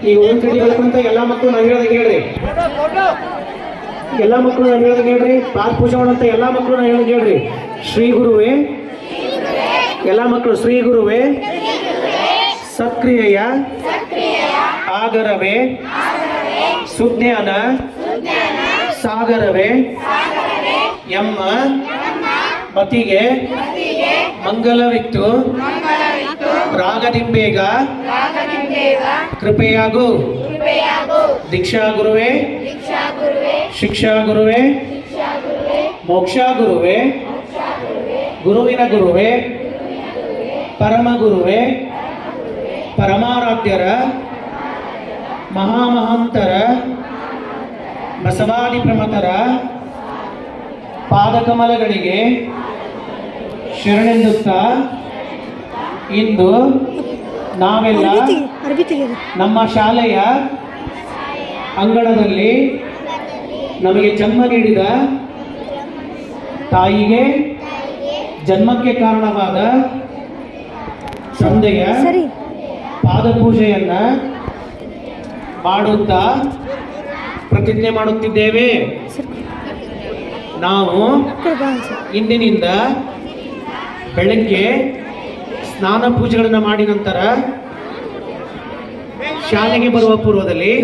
ಈಗ ಒಂದ್ ಕಡೆ ಹೇಳ್ಕೊಂತ ಎಲ್ಲಾ ಮಕ್ಕಳು ನಾನು ಹೇಳ್ದಂಗೆ ಹೇಳ್ರಿ. ಎಲ್ಲಾ ಮಕ್ಕಳು ನಾನು ಹೇಳ್ದಂಗೆ ಹೇಳ್ರಿ. ಪಾದ ಪೂಜೆ ಮಾಡಂತ ಎಲ್ಲಾ ಮಕ್ಕಳು ನಾನು ಹೇಳ್ದಂಗೆ ಹೇಳ್ರಿ. ಶ್ರೀ ಗುರುವೇ, ಎಲ್ಲಾ ಮಕ್ಕಳು ಶ್ರೀ ಗುರುವೇ ಸಕ್ರಿಯ ಆಗರವೇ ಸುಜ್ಞಾನ ಸಾಗರವೇ ಎಮ್ಮ ಮತಿಗೆ ಮಂಗಲವಿತ್ತು ರಾಗದಿಂಬೇಗ ಕೃಪೆಯಾಗು ದೀಕ್ಷಾ ಗುರುವೇ ಶಿಕ್ಷಾ ಗುರುವೇ ಮೋಕ್ಷ ಗುರುವೇ ಗುರುವಿನ ಗುರುವೇ ಪರಮ ಗುರುವೇ ಪರಮಾರಾಧ್ಯರ ಮಹಾಮಹಂತರ ಬಸವಾದಿ ಪ್ರಮತರ ಪಾದಕಮಲಗಳಿಗೆ ಶರಣೆಂದುತ್ತಾ ಇಂದು ನಾವೆಲ್ಲ ನಮ್ಮ ಶಾಲೆಯ ಅಂಗಳದಲ್ಲಿ ನಮಗೆ ಜನ್ಮ ನೀಡಿದ ತಾಯಿಗೆ ಜನ್ಮಕ್ಕೆ ಕಾರಣವಾದ ತಂದೆಯ ಪಾದಪೂಜೆಯನ್ನ ಮಾಡುತ್ತಾ ಪ್ರತಿಜ್ಞೆ ಮಾಡುತ್ತಿದ್ದೇವೆ. ನಾವು ಇಂದಿನಿಂದ ಬೆಳಗ್ಗೆ ಸ್ನಾನ ಪೂಜೆಗಳನ್ನು ಮಾಡಿ ನಂತರ ಶಾಲೆಗೆ ಬರುವ ಪೂರ್ವದಲ್ಲಿ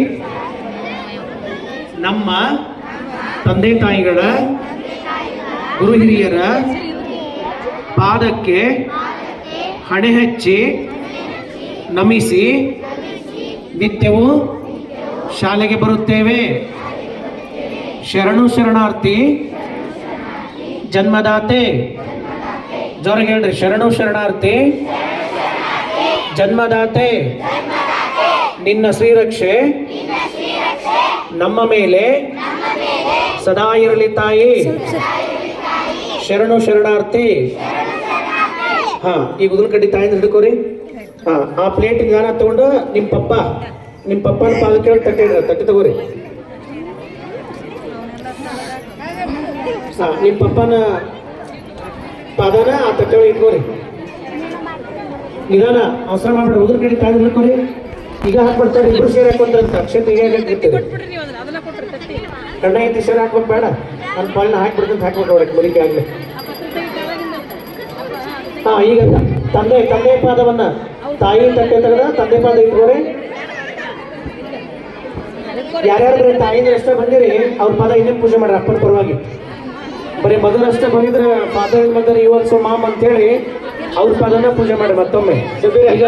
ನಮ್ಮ ತಂದೆ ತಾಯಿಗಳ ಗುರು ಹಿರಿಯರ ಪಾದಕ್ಕೆ ಹಣೆ ಹಚ್ಚಿ ನಮಿಸಿ ನಿತ್ಯವೂ ಶಾಲೆಗೆ ಬರುತ್ತೇವೆ. ಶರಣು ಶರಣಾರ್ಥಿ ಜನ್ಮದಾತೆ. ಜೋರಾಗಿ ಹೇಳ್ರಿ, ಶರಣು ಶರಣಾರ್ಥಿ ಜನ್ಮದಾತೆ. ನಿನ್ನ ಶ್ರೀರಕ್ಷೆ ನಮ್ಮ ಮೇಲೆ ಸದಾ ಇರಲಿ ತಾಯಿ. ಶರಣು ಶರಣಾರ್ಥಿ. ಹಾ, ಈ ಉದುರು ಕಡ್ಡಿ ತಾಯಿನ ಹಿಡ್ಕೋರಿ. ಹಾ, ಆ ಪ್ಲೇಟ್ ಗಾನ ತಗೊಂಡು ನಿಮ್ಮ ಪಪ್ಪನ ಪಾದಕ್ಕೆ ತಟ್ಟೆ ತಗೋರಿ. ಹಾ, ನಿಮ್ಮ ಪಪ್ಪನ ಪಾದನ ಆ ತಟ್ಟೆ ಒಳಗೆ ಇಟ್ಕೋರಿ. ನಿಧಾನ, ಅವಸರ ಮಾಡ್ಬಿಡ್ರಿ. ಉದುರು ಕಡ್ಡಿ ತಾಯಿನ ಹಿಡ್ಕೋರಿ. ಈಗ ಹಾಕ್ಬಿಡ್ತಾರೆ, ಇಬ್ರು ಸೇರಿ ಹಾಕೊಂಡ್ರಂತ ಅಕ್ಷತೆ ಹೇಗಿರ್ತದೆ. ಕಣ್ಣ ಐತಿ ಸೇರಿ ಹಾಕ್ಬೇಕು ಬೇಡ. ನನ್ನ ಪಾಲನ ಹಾಕ್ಬಿಡ್ತಂತ ಹಾಕ್ಬೇಕು ಅವ್ರಿಗೆ ಬಲಿಕೆ ಆಗ್ಲಿ. ಹಾ, ಈಗ ತಂದೆ ಪಾದವನ್ನ ತಾಯಿ ತಟ್ಟೆ ತೆಗೆದ ತಂದೆ ಪಾದ ಇಟ್ಕೋರಿ. ಯಾರ್ಯಾರು ಬರೀ ತಾಯಿನ ಅಷ್ಟೇ ಬಂದಿರಿ ಅವ್ರ ಪಾದ ಇನ್ನೇನು ಪೂಜೆ ಮಾಡ್ರಿ. ಅಪ್ಪನ ಪರವಾಗಿ ಬರೀ ಮಗನ ಅಷ್ಟೇ ಬಂದಿದ್ರೆ ಫಾದರ್ ಬಂದರೆ ಈ ವರ್ಷ ಮಾಮ್ ಅಂತೇಳಿ ಅವ್ರ ಪಾದನ ಪೂಜೆ ಮಾಡಿ ಮತ್ತೊಮ್ಮೆ. ಈಗ